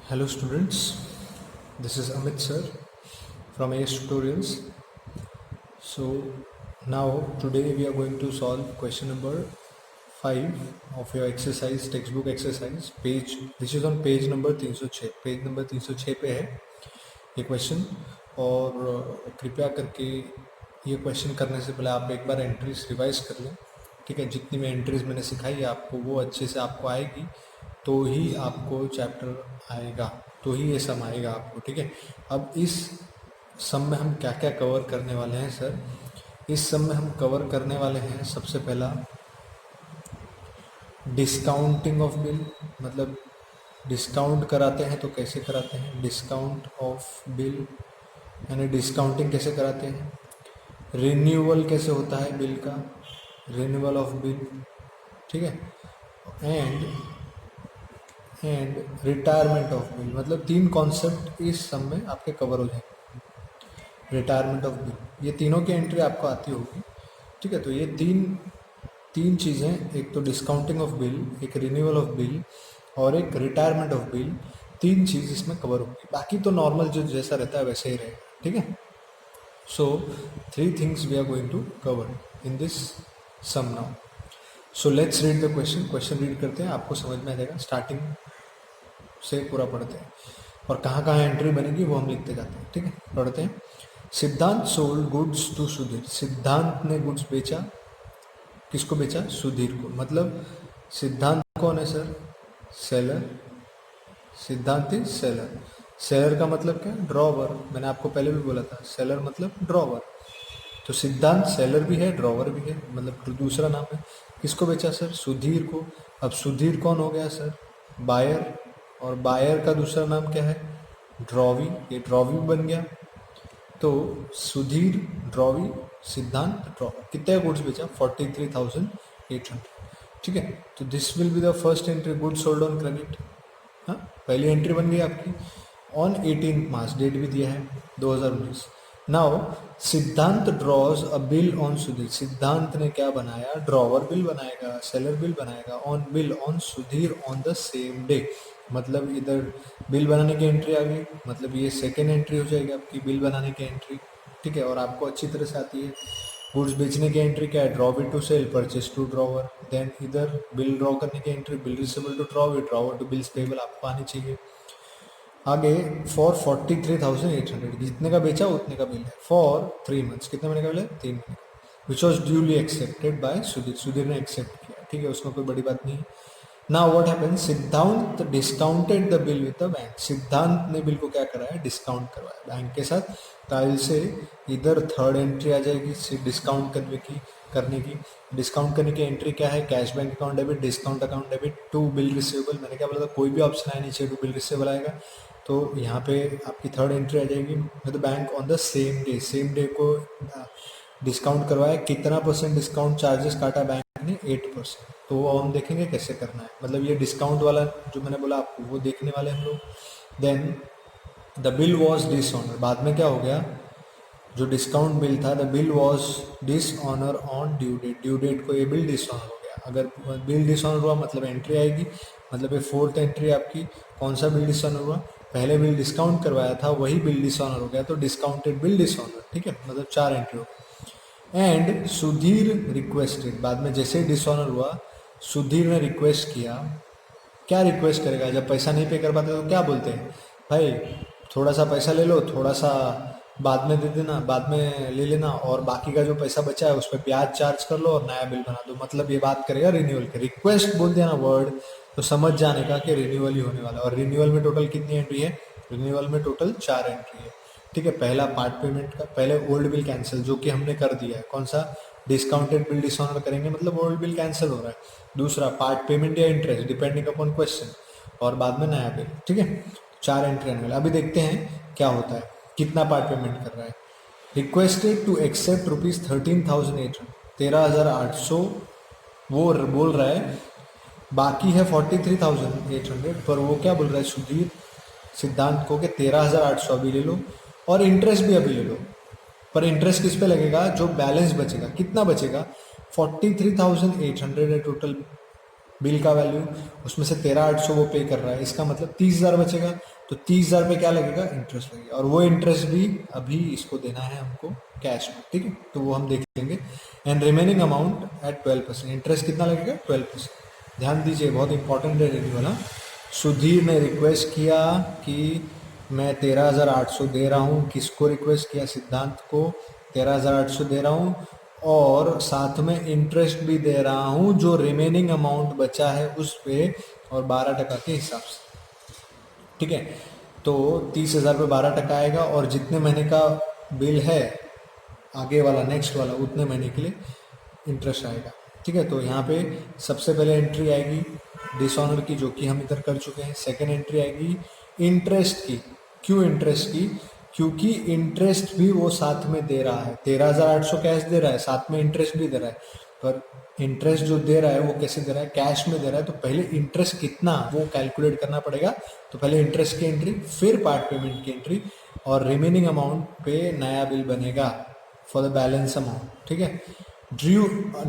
Hello students, this is Amit sir from AS Tutorials. So now today we are going to solve question number 5 of your exercise, textbook exercise, page, which is on page number 306. Page number 306 पे है ये question और कृपया करके ये question करने से पहले आप एक बार एंट्रीज रिवाइज कर लें। ठीक है, जितनी भी एंट्रीज मैंने सिखाई है आपको वो अच्छे से आपको आएगी तो ही आपको चैप्टर आएगा, तो ही ये सम आएगा आपको। ठीक है, अब इस सम में हम क्या क्या कवर करने वाले हैं सर? इस सम में हम कवर करने वाले हैं सबसे पहला डिस्काउंटिंग ऑफ बिल, मतलब डिस्काउंट कराते हैं तो कैसे कराते हैं, डिस्काउंट ऑफ बिल यानी डिस्काउंटिंग कैसे कराते हैं, रिन्यूअल कैसे होता है बिल का, रिन्यूअल ऑफ बिल। ठीक है, एंड रिटायरमेंट ऑफ बिल, मतलब तीन कॉन्सेप्ट इस सम में आपके कवर हो जाएंगे। रिटायरमेंट ऑफ बिल, ये तीनों की एंट्री आपको आती होगी। ठीक है, तो ये तीन चीज़ें, एक तो डिस्काउंटिंग ऑफ बिल, एक रिन्यूअल ऑफ बिल और एक रिटायरमेंट ऑफ बिल, तीन चीज़ इसमें कवर होगी। बाकी तो नॉर्मल जो जैसा रहता है वैसे ही रहेगा। ठीक है, so 3 things we are going to cover in this sum now. So let's read the question read करते हैं, आपको समझ में आ जाएगा। स्टार्टिंग से पूरा पढ़ते हैं और कहाँ कहाँ एंट्री बनेगी वो हम लिखते जाते हैं। ठीक है, पढ़ते हैं। सिद्धांत सोल्ड गुड्स टू सुधीर, सिद्धांत ने गुड्स बेचा, किसको बेचा? सुधीर को। मतलब सिद्धांत कौन है सर? सेलर। सिद्धांत इज सेलर। सेलर का मतलब क्या? ड्रॉवर। मैंने आपको पहले भी बोला था सेलर मतलब ड्रॉवर। तो सिद्धांत सेलर भी है, ड्रॉवर भी है, मतलब दूसरा नाम है। किसको बेचा सर? सुधीर को। अब सुधीर कौन हो गया सर? बायर। और बायर का दूसरा नाम क्या है? ड्रॉवी। ये ड्रॉवी बन गया। तो सुधीर ड्रॉवी, सिद्धांत ड्रॉवर। कितने गुड्स बेचा? 43,800। ठीक है, तो this will be the first entry, goods sold on credit. हाँ, पहली एंट्री बन गई आपकी। ऑन 18 मार्च, डेट भी दिया है 2019। नाउ सिद्धांत draws a bill on Sudhir, सिद्धांत ने क्या बनाया? ड्रॉवर बिल बनाएगा, सेलर बिल बनाएगा on bill on Sudhir on the same day. मतलब इधर बिल बनाने की एंट्री आ गई, मतलब ये सेकेंड एंट्री हो जाएगी आपकी, बिल बनाने की एंट्री। ठीक है, और आपको अच्छी तरह से आती है। गुड्स बेचने की एंट्री क्या है? Drawee to sale, purchase to drawer. Then इधर बिल ड्रॉ करने की entry, bill receivable to drawee, drawer to bills payable आपको आनी चाहिए। आगे फॉर 43,800, जितने का बेचा उतने का बिल है। फॉर 3 मंथ्स, कितने महीने का बिल है? 3 महीने का। Which was duly accepted by Sudhir, Sudhir ने एक्सेप्ट किया। ठीक है, उसमें कोई बड़ी बात नहीं है। Now what happened? Siddhant discounted the bill with the bank, Siddhant ने बिल को क्या कराया? डिस्काउंट करवाया बैंक के साथ। ताइल से इधर थर्ड एंट्री आ जाएगी डिस्काउंट करने की। डिस्काउंट करने की एंट्री क्या है? Cash bank account debit, discount account debit to bill receivable. मैंने क्या बोला था? कोई भी ऑप्शन आया नीचे टू बिल रिसीवेबल आएगा, तो यहाँ पे आपकी थर्ड एंट्री आ जाएगी with bank on the same day. Same day को डिस्काउंट करवाया। कितना परसेंट डिस्काउंट चार्जेस काटा बैंक ने? 8%। तो वो हम देखेंगे कैसे करना है, मतलब ये डिस्काउंट वाला जो मैंने बोला आपको वो देखने वाले हम लोग। Then the bill was dishonour, बाद में क्या हो गया? जो डिस्काउंट बिल था, the bill was dishonour on due date, due date को ये बिल डिसऑनर हो गया। अगर बिल डिसऑनर हुआ मतलब एंट्री आएगी, मतलब ये फोर्थ एंट्री आपकी। कौन सा बिल डिसऑनर हुआ? पहले बिल डिस्काउंट करवाया था वही बिल डिसऑनर हो गया, तो डिस्काउंटेड बिल डिसऑनर। ठीक है, मतलब 4 एंट्री हो गई। एंड सुधीर रिक्वेस्टेड, बाद में जैसे ही डिसऑनर हुआ सुधीर ने रिक्वेस्ट किया। क्या रिक्वेस्ट करेगा? जब पैसा नहीं पे कर पाते तो क्या बोलते हैं? भाई थोड़ा सा पैसा ले लो, थोड़ा सा बाद में दे देना, बाद में ले लेना, और बाकी का जो पैसा बचा है उस पर ब्याज चार्ज कर लो और नया बिल बना दो। मतलब ये बात करेगा रिन्यूअल के। रिक्वेस्ट बोल दिया ना वर्ड, तो समझ जाने का कि रिन्यूअल ही होने वाला है। और रिन्यूअल में टोटल कितनी एंट्री है? रिन्यूअल में टोटल 4 एंट्री है। ठीक है, पहला पार्ट पेमेंट का, पहले ओल्ड बिल कैंसिल जो कि हमने कर दिया है। कौन सा? डिस्काउंटेड बिल डिसऑनर करेंगे, मतलब ओल्ड बिल कैंसिल हो रहा है। दूसरा पार्ट पेमेंट या इंटरेस्ट डिपेंडिंग अपॉन क्वेश्चन, और बाद में नया बिल। ठीक है, 4 एंट्री आने वाला। अभी देखते हैं क्या होता है, कितना पार्ट पेमेंट कर रहा है। रिक्वेस्टेड टू एक्सेप्ट ₹13,800, 13,800 वो बोल रहा है। बाकी है 43,800, पर वो क्या बोल रहा है सुधीर सिद्धांत को कि 13,800 अभी ले लो और इंटरेस्ट भी अभी ले लो। पर इंटरेस्ट किस पे लगेगा? जो बैलेंस बचेगा। कितना बचेगा? 43,800 है टोटल बिल का वैल्यू, उसमें से 13,800 वो पे कर रहा है, इसका मतलब 30,000 बचेगा। तो 30,000 पे क्या लगेगा, इंटरेस्ट लगेगा, और वो इंटरेस्ट भी अभी इसको देना है हमको कैश में, ठीक है, तो वो हम देख लेंगे। And remaining amount at 12%, interest कितना लगेगा, 12%। ध्यान दीजिए, बहुत इंपॉर्टेंट है ये वाला। सुधीर ने रिक्वेस्ट किया कि मैं 13,800 दे रहा हूँ, किसको रिक्वेस्ट किया, सिद्धांत को 13,800 दे रहा हूँ, और साथ में इंटरेस्ट भी दे रहा हूँ जो रिमेनिंग अमाउंट बचा है उस पे, और 12% के हिसाब से, ठीक है। तो 30,000 पे 12% आएगा, और जितने महीने का बिल है आगे वाला, नेक्स्ट वाला, उतने महीने के लिए इंटरेस्ट आएगा, ठीक है। तो यहाँ पे सबसे पहले एंट्री आएगी डिसऑनर की, जो कि हम इधर कर चुके हैं। सेकेंड एंट्री आएगी इंटरेस्ट की। क्यों इंटरेस्ट की, क्योंकि इंटरेस्ट भी वो साथ में दे रहा है, 13,800 कैश दे रहा है, साथ में इंटरेस्ट भी दे रहा है, पर इंटरेस्ट जो दे रहा है वो कैसे दे रहा है, कैश में दे रहा है। तो पहले इंटरेस्ट कितना वो कैलकुलेट करना पड़ेगा। तो पहले इंटरेस्ट की एंट्री, फिर पार्ट पेमेंट की एंट्री, और रिमेनिंग अमाउंट पे नया बिल बनेगा फॉर द बैलेंस अमाउंट, ठीक है।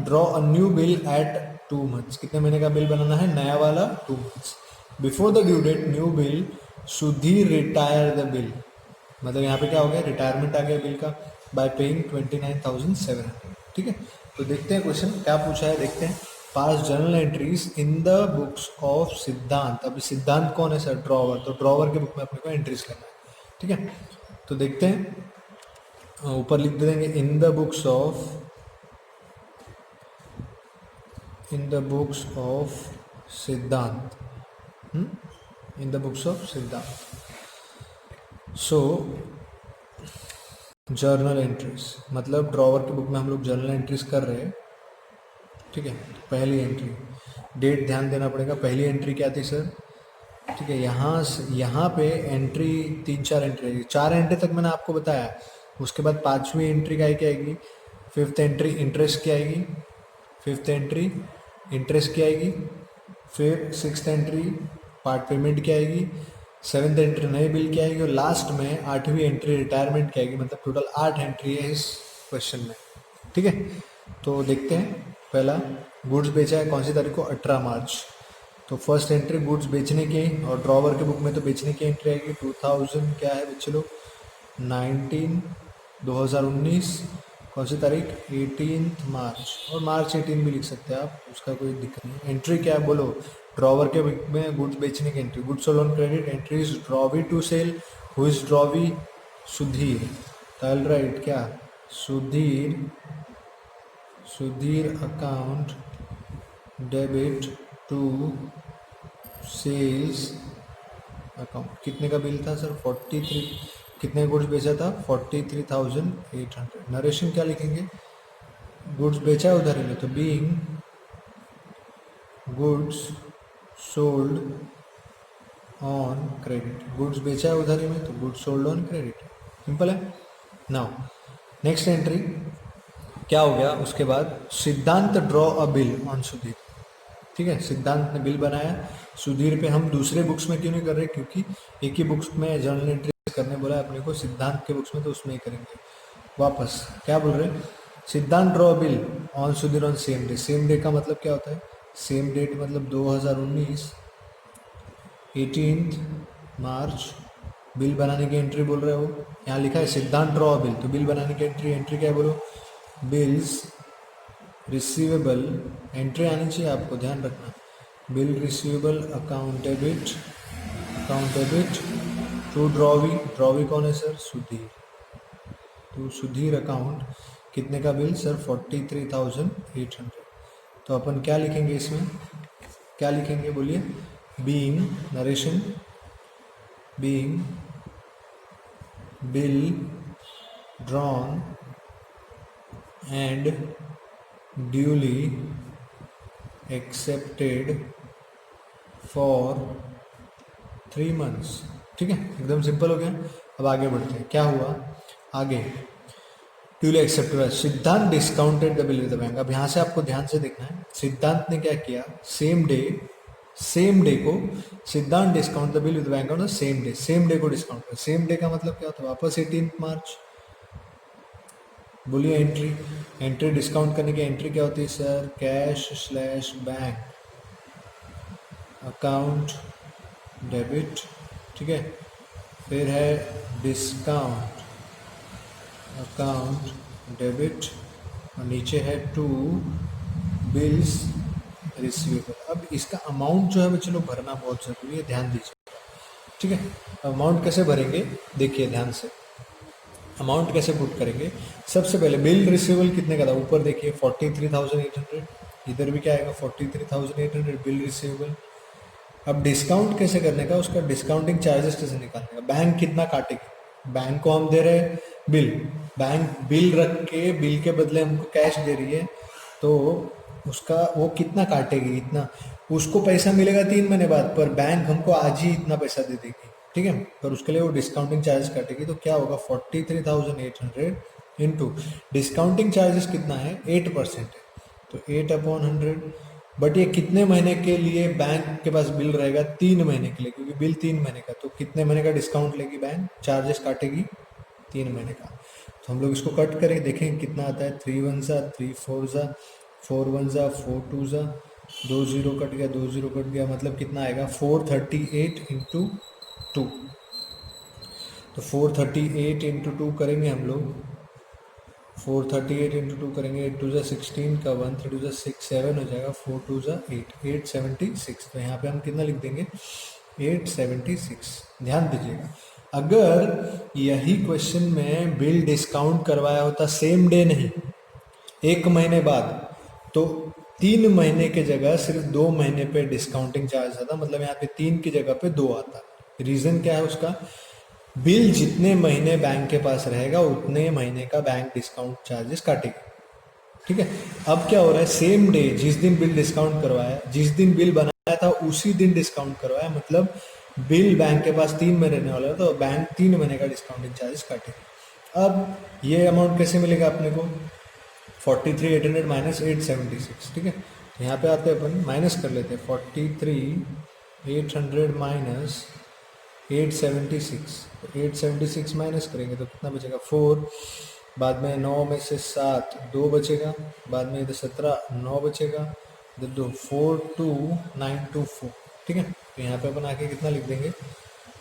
Draw a new bill at 2 months, कितने महीने का बिल बनाना है, नया वाला 2 months. Before the due date new bill, Sudhir retire the bill, मतलब यहाँ पे क्या हो गया, रिटायरमेंट आ गया बिल का, बाय पेइंग 29,700, ठीक है। तो देखते हैं क्वेश्चन क्या पूछा है, देखते हैं। पास journal entries in the books of सिद्धांत। अभी सिद्धांत कौन है सर, ड्रॉवर, तो ड्रॉवर के बुक में अपने को एंट्रीज करना है, ठीक है। तो देखते हैं, ऊपर लिख देंगे in the books of, in the books of सिद्धांत, इन द बुक्स ऑफ सिद्धांत। सो जर्नल एंट्रीज, मतलब ड्रॉवर की बुक में हम लोग जर्नल एंट्रीज कर रहे हैं, ठीक है। पहली एंट्री, डेट ध्यान देना पड़ेगा, पहली एंट्री क्या थी सर, ठीक है। यहाँ पे एंट्री 3-4 एंट्री आएगी, 4 एंट्री तक मैंने आपको बताया। उसके बाद 5वीं एंट्री क्या आएगी, 5th एंट्री इंटरेस्ट की आएगी, 5th एंट्री इंटरेस्ट की आएगी, फिर 6th एंट्री पार्ट पेमेंट की आएगी, 7th एंट्री नए बिल की आएगी, और लास्ट में 8वीं एंट्री रिटायरमेंट की आएगी। मतलब टोटल 8 एंट्री है इस क्वेश्चन में, ठीक है। तो देखते हैं, पहला गुड्स बेचा है कौन सी तारीख को, 18 मार्च। तो फर्स्ट एंट्री गुड्स बेचने की, और ड्रॉवर के बुक में तो बेचने की एंट्री आएगी 2000 क्या है बच्चे लोग, 2019, कौन सी तारीख, 18 मार्च, और मार्च 18 भी लिख सकते हैं आप, उसका कोई दिक्कत नहीं। एंट्री क्या है बोलो, ड्रॉवर के बुक में गुड्स बेचने की entry, goods sold on credit, entry is drawee to sale, who is drawee, Sudhir, टल राइट क्या, Sudhir, Sudhir account debit to sales account. कितने का बिल था सर, 43, कितने गुड्स बेचा था, 43,800। नरेशन क्या लिखेंगे, गुड्स बेचा उधारी में, तो being goods sold on credit, goods बेचा है उधारी में तो goods sold on credit, simple है। नाउ नेक्स्ट एंट्री क्या हो गया, उसके बाद सिद्धांत draw a bill on Sudhir, ठीक है। सिद्धांत ने बिल बनाया सुधीर पे, हम दूसरे बुक्स में क्यों नहीं कर रहे, क्योंकि एक ही बुक्स में जर्नल एंट्री करने बोला है अपने को, सिद्धांत के बुक्स में, तो उसमें ही करेंगे। वापस क्या बोल रहे हैं, सिद्धांत draw bill on Sudhir on same day. Same day का मतलब क्या होता है, सेम डेट मतलब 2019 18 मार्च, बिल बनाने की एंट्री बोल रहे हो, यहाँ लिखा है सिद्धांत ड्रॉ बिल, तो बिल बनाने की एंट्री, एंट्री क्या है बोलो, बिल्स रिसीवेबल, एंट्री आनी चाहिए आपको, ध्यान रखना, bill receivable account debit, account debit to drawee, drawee कौन है सर, सुधीर, तो सुधीर अकाउंट, कितने का बिल सर, 43,800। तो अपन क्या लिखेंगे इसमें, क्या लिखेंगे बोलिए, being, narration, being bill drawn and duly accepted for 3 months, ठीक है, एकदम सिंपल हो गया। अब आगे बढ़ते हैं, क्या हुआ आगे, ड्यूली एक्सेप्ट हुआ, सिद्धांत discounted the bill with the bank. अब यहाँ से आपको ध्यान से देखना है, सिद्धांत ने क्या किया, सेम डे को सिद्धांत discount the bill with bank on the same day, same day को डिस्काउंट कर, सेम डे का मतलब क्या होता है, वापस 18 मार्च, बोलिए एंट्री डिस्काउंट करने की एंट्री क्या होती है sir, cash slash bank, account debit, ठीक है। फिर है डिस्काउंट अकाउंट डेबिट, और नीचे है टू बिल्स रिसीवेबल। अब इसका अमाउंट जो है बच्चे लोग भरना बहुत ज़रूरी है, ध्यान दीजिए, ठीक है। अमाउंट कैसे भरेंगे, देखिए ध्यान से। अमाउंट कैसे पुट करेंगे, सबसे पहले बिल रिसीवेबल कितने का था, ऊपर देखिए 43,800, इधर भी क्या आएगा 43,800 बिल रिसीवेबल। अब डिस्काउंट कैसे करने का, उसका डिस्काउंटिंग चार्जेस कैसे निकालने का, बैंक कितना काटेगी, बैंक को हम दे रहे हैं बिल, बैंक बिल रख के बिल के बदले हमको कैश दे रही है, तो उसका वो कितना काटेगी, इतना, उसको पैसा मिलेगा 3 महीने बाद, पर बैंक हमको आज ही इतना पैसा दे देगी, ठीक है। पर उसके लिए वो डिस्काउंटिंग चार्जेस काटेगी, तो क्या होगा 43,800 इंटू डिस्काउंटिंग चार्जेस कितना है 8% है, तो 8/100। बट ये कितने महीने के लिए बैंक के पास बिल रहेगा, 3 महीने के लिए, क्योंकि बिल 3 महीने का, तो कितने महीने का डिस्काउंट लेगी बैंक, चार्जेस काटेगी 3 महीने का। तो हम लोग इसको कट करें, देखें कितना आता है, 3 1 ज़ा 3 4 ज़ा 4 1 ज़ा 4 2 ज़ा, 2 0 कट गया, 2 0 कट गया, मतलब कितना आएगा 438 इंटू 2। तो 438 इंटू 2 करेंगे हम लोग, 438 इंटू 2 करेंगे, 8 2 ज़ा 16 का 1 3 2 ज़ा 6 7 हो जाएगा, 4 2 ज़ा 8 876। तो यहाँ पे हम कितना लिख देंगे 876। ध्यान दीजिएगा, अगर यही क्वेश्चन में बिल डिस्काउंट करवाया होता सेम डे नहीं 1 महीने बाद, तो 3 महीने के जगह सिर्फ 2 महीने पे डिस्काउंटिंग चार्ज आता, मतलब यहाँ पे 3 की जगह पे 2 आता। रीज़न क्या है उसका, बिल जितने महीने बैंक के पास रहेगा उतने महीने का बैंक डिस्काउंट चार्जेस काटेगा, ठीक है। अब क्या हो रहा है, सेम डे जिस दिन बिल डिस्काउंट करवाया, जिस दिन बिल बनाया था उसी दिन डिस्काउंट करवाया, मतलब बिल बैंक के पास 3 महीने रहने वाला है, तो बैंक 3 महीने का डिस्काउंटिंग चार्जेस काटेगा। अब ये अमाउंट कैसे मिलेगा अपने को, 43,800 माइनस 876, ठीक है। तो यहाँ पे आते हैं अपन माइनस कर लेते हैं, 43,800 माइनस 876, 876 माइनस करेंगे तो कितना बचेगा 4, बाद में 9 में से 7 2 बचेगा, बाद में इधर 17 9 बचेगा, इधर 2 42924, ठीक है। तो यहाँ पे अपन आके कितना लिख देंगे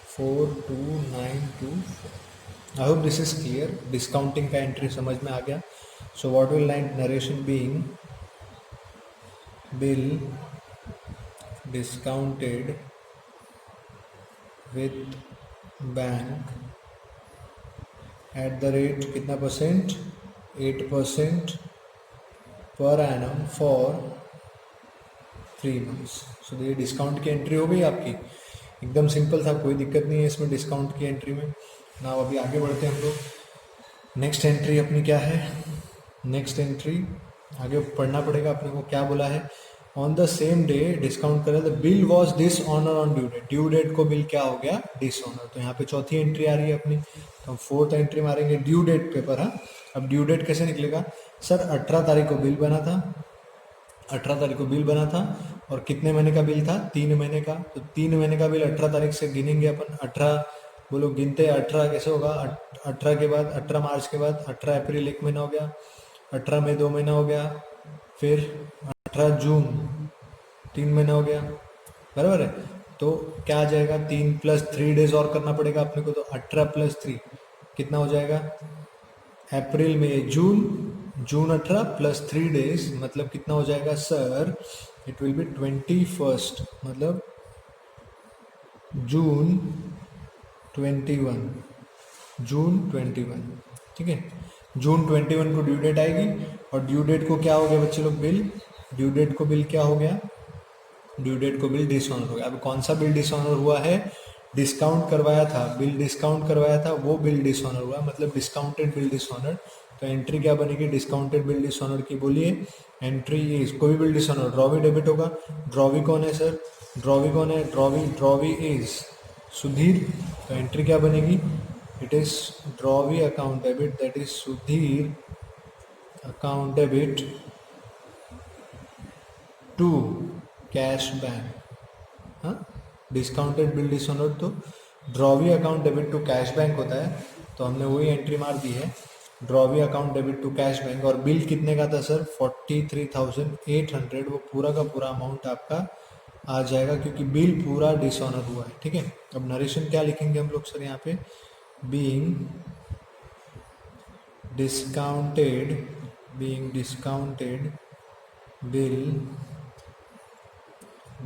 42924। I hope this is clear, discounting का एंट्री समझ में आ गया। So what will narration being, bill discounted with bank at the rate कितना percent, 8% per annum for 3 months. सो ये डिस्काउंट की एंट्री हो गई आपकी, एकदम सिंपल था, कोई दिक्कत नहीं है इसमें डिस्काउंट की एंट्री में ना। अभी आगे बढ़ते हैं हम लोग, नेक्स्ट एंट्री अपनी क्या है, नेक्स्ट एंट्री आगे पढ़ना पड़ेगा अपने को, क्या बोला है, on the same day discount करें, the bill was dishonour on due date, due date को बिल क्या हो गया डिसऑनर। तो यहाँ पे चौथी एंट्री आ रही है अपनी, तो हम फोर्थ एंट्री मारेंगे ड्यू डेट पेपर। हाँ, अब ड्यू डेट कैसे निकलेगा, सर 18 तारीख को बिल बना था, 18 तारीख को बिल बना था, और कितने महीने का बिल था 3 महीने का, तो 3 महीने का बिल 18 तारीख से गिनेंगे अपन, 18 बोलो गिनते हैं, 18 कैसे होगा, 18 के बाद 18 मार्च के बाद 18 अप्रैल 1 महीना हो गया, 18 मई 2 महीना हो गया, फिर 18 जून 3 महीना हो गया, बराबर है। तो क्या आ जाएगा, 3 + 3 डेज और करना पड़ेगा अपने को, तो 18 + 3 कितना हो जाएगा, अप्रैल में जून, जून 18 + 3 डेज मतलब कितना हो जाएगा सर, इट विल बी 21, मतलब जून 21, जून 21, ठीक है। जून 21 को ड्यू डेट आएगी, और ड्यू डेट को क्या हो गया बच्चे लोग, बिल, ड्यू डेट को बिल क्या हो गया, ड्यू डेट को बिल डिसऑनर हो गया। अब कौन सा बिल डिसऑनर हुआ है, डिस्काउंट करवाया था, बिल डिस्काउंट करवाया था वो बिल डिसऑनर हुआ, मतलब डिस्काउंटेड बिल डिसऑनर। तो एंट्री क्या बनेगी डिस्काउंटेड बिल डिसऑनर की, बोलिए एंट्री इज, कोई बिल डिसऑनर, ड्रॉवी डेबिट होगा, ड्रॉवी कौन है सर, ड्रॉवी कौन है, ड्रॉवी इज सुधीर, तो एंट्री क्या बनेगी, it is drawee account debit, that is Sudhir account debit to cash bank. हाँ, डिस्काउंटेड बिल डिसऑनर तो drawee account debit to cash bank होता है, तो हमने वही एंट्री मार दी है, drawee account debit to cash bank. और बिल कितने का था सर 43,800, वो पूरा का पूरा अमाउंट आपका आ जाएगा क्योंकि बिल पूरा डिसऑनर हुआ है। ठीक है, अब नरेशन क्या लिखेंगे हम लोग सर यहाँ पे, being discounted bill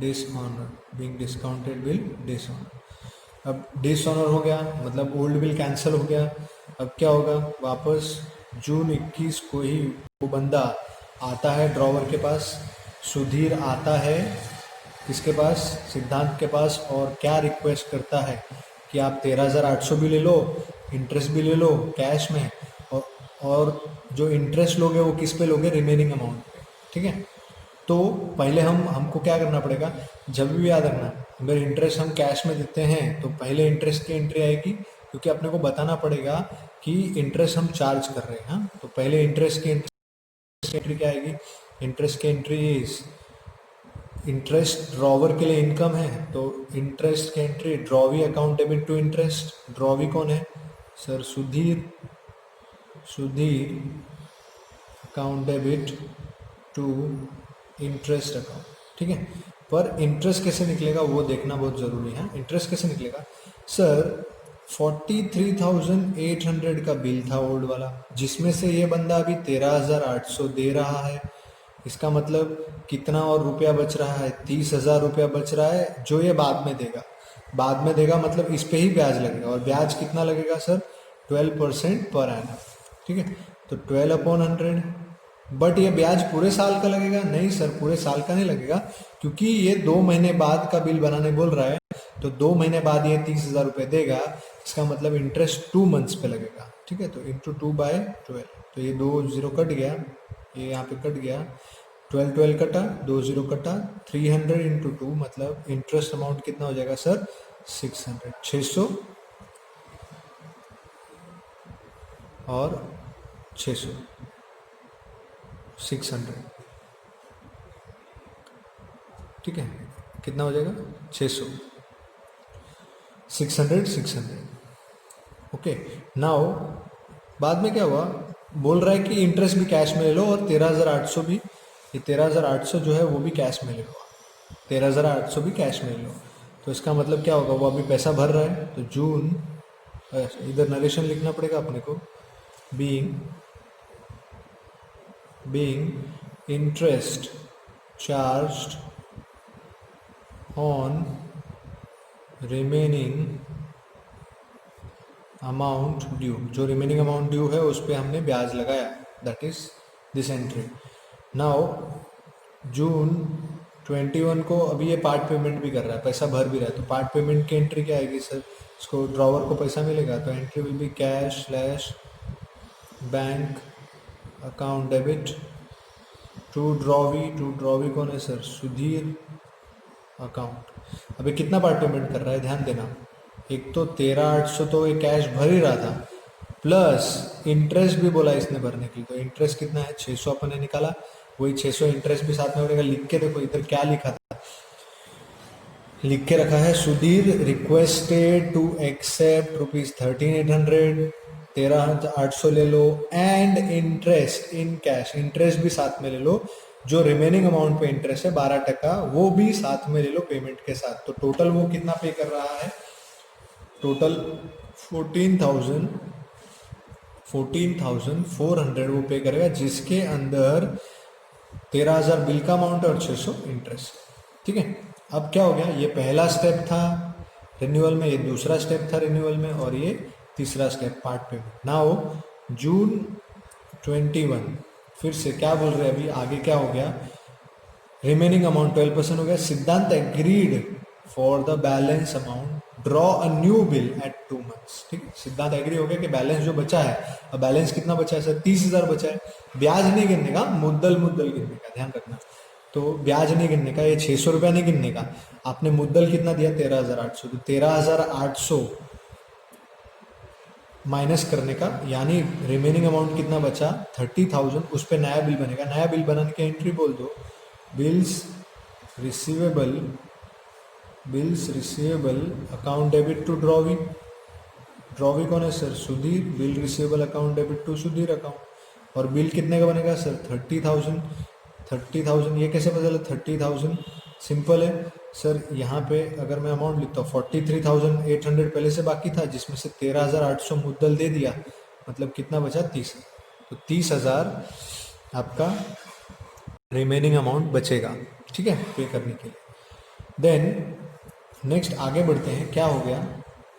dishonour, being discounted bill dishonour. अब डिसऑनर हो गया मतलब ओल्ड बिल कैंसिल हो गया। अब क्या होगा, वापस जून 21 को ही वो बंदा आता है ड्रॉवर के पास, सुधीर आता है किसके पास, सिद्धांत के पास, और क्या रिक्वेस्ट करता है कि आप 13,800 भी ले लो, इंटरेस्ट भी ले लो कैश में, और जो इंटरेस्ट लोगे वो किस पे लोगे, रिमेनिंग अमाउंट पे। ठीक है, तो पहले हमको क्या करना पड़ेगा, जब भी याद रखना अगर इंटरेस्ट हम कैश में देते हैं तो पहले इंटरेस्ट की एंट्री आएगी, क्योंकि अपने को बताना पड़ेगा कि इंटरेस्ट हम चार्ज कर रहे हैं। हाँ, तो पहले इंटरेस्ट की एंट्री क्या आएगी, इंटरेस्ट की एंट्री इज, इंटरेस्ट ड्रॉवर के लिए इनकम है तो इंटरेस्ट की entry drawee account debit to interest. Drawee कौन है sir, Sudhir account debit to interest account. ठीक है, पर इंटरेस्ट कैसे निकलेगा वो देखना बहुत ज़रूरी है। इंटरेस्ट कैसे निकलेगा सर, 43,800 का बिल था ओल्ड वाला, जिसमें से ये बंदा अभी 13,800 दे रहा है। इसका मतलब कितना और रुपया बच रहा है, 30,000 रुपया बच रहा है, जो ये बाद में देगा। बाद में देगा मतलब इस पे ही ब्याज लगेगा, और ब्याज कितना लगेगा सर, 12% पर एनम। ठीक है, तो 12/100। बट ये ब्याज पूरे साल का लगेगा, नहीं सर पूरे साल का नहीं लगेगा, क्योंकि ये 2 महीने बाद का बिल बनाने बोल रहा है, तो 2 महीने बाद ये 30,000 रुपये देगा। इसका मतलब इंटरेस्ट 2 मंथ्स पे लगेगा। ठीक है, तो इंटू 2/12, तो ये 2 0 कट गया, ये यहाँ पे कट गया, 12 कटा, 2 0 कटा, 300 इंटू 2 मतलब इंटरेस्ट अमाउंट कितना हो जाएगा सर, 600, 600 और 600, 600। ठीक है, कितना हो जाएगा 600, 600। ओके, नाउ बाद में क्या हुआ, बोल रहा है कि इंटरेस्ट भी कैश में ले लो और 13,800 भी, ये 13,800 जो है वो भी कैश में ले लो, 13,800 भी कैश में ले लो। तो इसका मतलब क्या होगा, वो अभी पैसा भर रहा है, तो जून, इधर नरेशन लिखना पड़ेगा अपने को, being interest charged on remaining amount due, जो रिमेनिंग अमाउंट ड्यू है उस पर हमने ब्याज लगाया, that is this entry. Now June 21 को अभी ये पार्ट पेमेंट भी कर रहा है, पैसा भर भी रहा है, तो पार्ट पेमेंट की एंट्री क्या आएगी सर, इसको ड्रॉवर को पैसा मिलेगा तो entry will be cash slash bank account debit to drawee कौन है सर, सुधीर अकाउंट। अभी कितना पार्ट पेमेंट कर रहा है ध्यान देना, एक तो 13,800 तो ये कैश भर ही रहा था, प्लस इंटरेस्ट भी बोला इसने भरने के लिए, तो इंटरेस्ट कितना है 600 अपन ने निकाला, वही 600 इंटरेस्ट भी साथ में होगा। लिख के देखो इधर क्या लिखा था, लिख के रखा है, सुधीर रिक्वेस्टेड टू एक्सेप्ट ₹13,800, 13,800 ले लो, and interest in cash, interest भी साथ में ले लो, जो रिमेनिंग अमाउंट पे इंटरेस्ट है 12%, वो भी साथ में ले लो पेमेंट के साथ। तो टोटल वो कितना पे कर रहा है, टोटल 14,400 वो पे करेगा, जिसके अंदर 13,000 बिल का अमाउंट है और 600 इंटरेस्ट। ठीक है, अब क्या हो गया, ये पहला स्टेप था रिन्यूअल में, ये दूसरा स्टेप था रिन्यूअल में, और ये तीसरा step part payment. Now June 21 फिर से क्या बोल रहे हैं, अभी आगे क्या हो गया, रिमेनिंग अमाउंट 12% हो गया, सिद्धांत agreed for the balance amount draw a new bill at 2 months. ठीक है, सिद्धांत एग्री हो गया कि बैलेंस जो बचा है, अब बैलेंस कितना बचा है सर, 30,000 बचा है, ब्याज नहीं गिनने का, मुद्दल गिनने का, ध्यान रखना। तो ब्याज नहीं गिनने का, ये 600 रुपया नहीं गिनने का, आपने मुद्दल कितना दिया 13,800, तो 13,800 माइनस करने का, यानी रिमेनिंग अमाउंट कितना बचा 30,000, उस पर नया बिल बनेगा। नया बिल बनाने की एंट्री बोल दो, bills receivable account debit to drawee कौन है sir, Sudhir, bill receivable account debit to Sudhir account, और बिल कितने का बनेगा सर 30,000, ये कैसे पता चला 30,000, सिंपल है सर। यहाँ पे अगर मैं अमाउंट लिखता हूँ 43,800 पहले से बाकी था, जिसमें से 13,800 मुद्दल दे दिया, मतलब कितना बचा 30। तो 30,000 आपका रिमेनिंग अमाउंट बचेगा, ठीक है, पे करने के लिए। देन नेक्स्ट आगे बढ़ते हैं, क्या हो गया,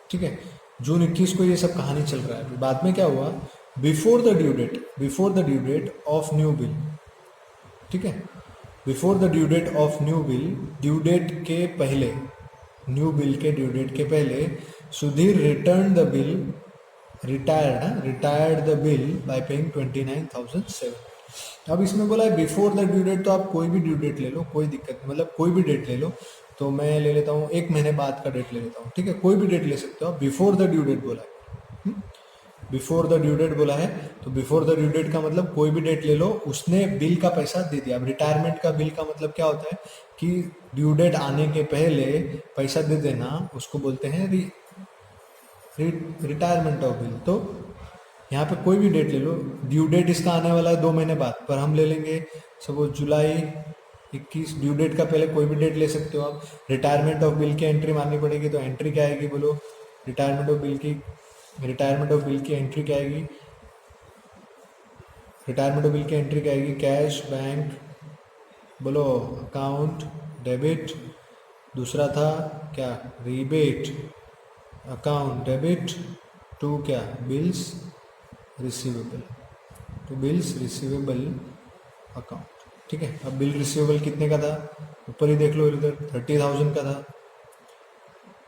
ठीक है। जून 21 को ये सब कहानी चल रहा है। बाद में क्या हुआ, before the due date of new bill, ठीक है, before the due date of new bill, due date के पहले, न्यू बिल के ड्यू डेट के पहले Sudhir return the bill, retired the bill by paying 29,700। अब इसमें बोला है बिफोर द ड्यू डेट, तो आप कोई भी ड्यू डेट ले लो, कोई दिक्कत नहीं, मतलब कोई भी डेट ले लो। तो मैं ले लेता हूँ 1 महीने बाद का डेट ले लेता हूँ, ठीक है, कोई भी डेट ले सकते हो आप। बिफोर द ड्यू डेट बोला है, बिफोर द ड्यू डेट बोला है, तो बिफोर द ड्यू डेट का मतलब कोई भी डेट ले लो, उसने बिल का पैसा दे दिया। अब रिटायरमेंट का बिल का मतलब क्या होता है कि ड्यू डेट आने के पहले पैसा दे देना, उसको बोलते हैं रिटायरमेंट ऑफ बिल। तो यहाँ पे कोई भी डेट ले लो, ड्यू डेट इसका आने वाला है 2 महीने बाद, पर हम ले लेंगे सपोज जुलाई 21। ड्यू डेट का पहले कोई भी डेट ले सकते हो आप। रिटायरमेंट ऑफ बिल की एंट्री मारनी पड़ेगी, तो एंट्री क्या आएगी बोलो, रिटायरमेंट ऑफ बिल की एंट्री क्या आएगी, रिटायरमेंट ऑफ बिल की एंट्री क्या आएगी, कैश बैंक, बोलो अकाउंट डेबिट, दूसरा था क्या रीबेट, अकाउंट डेबिट टू क्या बिल्स रिसीवेबल, तो बिल्स रिसीवेबल अकाउंट, ठीक है। अब बिल रिसीवेबल कितने का था, ऊपर ही देख लो इधर 30,000 का था,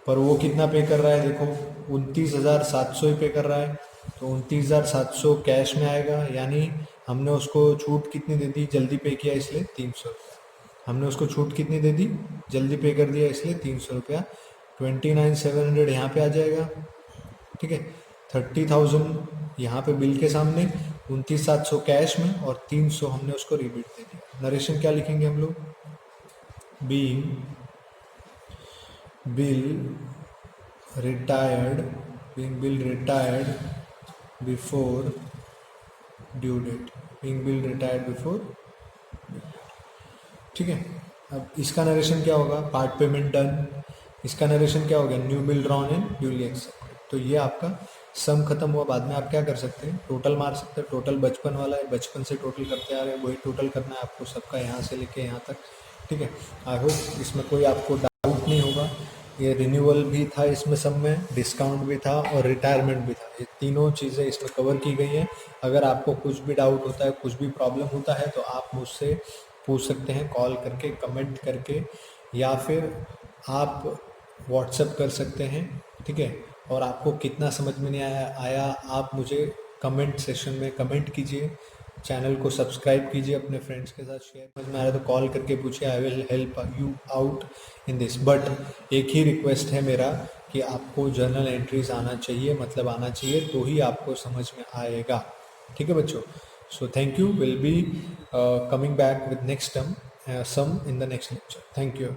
पर वो कितना पे कर रहा है देखो, 29,700 ही पे कर रहा है। तो 29,700 कैश में आएगा, यानी हमने उसको छूट कितनी दे दी, जल्दी पे किया इसलिए 300 रुपया। हमने उसको छूट कितनी दे दी, जल्दी पे कर दिया इसलिए 300 रुपया। 29,700 यहाँ पे आ जाएगा, ठीक है। 30,000 यहाँ पे बिल के सामने, 29,700 कैश में, और 300 हमने उसको रिबेट दे दिया। नरेशन क्या लिखेंगे हम लोग, being bill retired, before due date, ठीक है। अब इसका नरेशन क्या होगा, पार्ट पेमेंट डन। इसका नरेशन क्या होगा, new bill drawn and duly accepted. तो ये आपका सम खत्म हुआ। बाद में आप क्या कर सकते हैं, टोटल मार सकते हैं। टोटल बचपन वाला है, बचपन से टोटल करते आ रहे हैं, वही टोटल करना है आपको सबका, यहाँ से लेके यहाँ तक, ठीक है। आई होप इसमें कोई आपको डाउट नहीं होगा। ये रिन्यूअल भी था इसमें, सब में डिस्काउंट भी था और रिटायरमेंट भी था, ये तीनों चीज़ें इसमें कवर की गई हैं। अगर आपको कुछ भी डाउट होता है, कुछ भी प्रॉब्लम होता है, तो आप मुझसे पूछ सकते हैं कॉल करके, कमेंट करके, या फिर आप व्हाट्सएप कर सकते हैं, ठीक है। और आपको कितना समझ में नहीं आया आप मुझे कमेंट सेक्शन में कमेंट कीजिए। चैनल को सब्सक्राइब कीजिए, अपने फ्रेंड्स के साथ शेयर। समझ में आ रहा है तो कॉल करके पूछिए, I will help you out in this. But एक ही रिक्वेस्ट है मेरा कि आपको जर्नल एंट्रीज आना चाहिए, मतलब आना चाहिए, तो ही आपको समझ में आएगा, ठीक है बच्चों। So thank you, will be coming back with next term some in the next lecture. Thank you.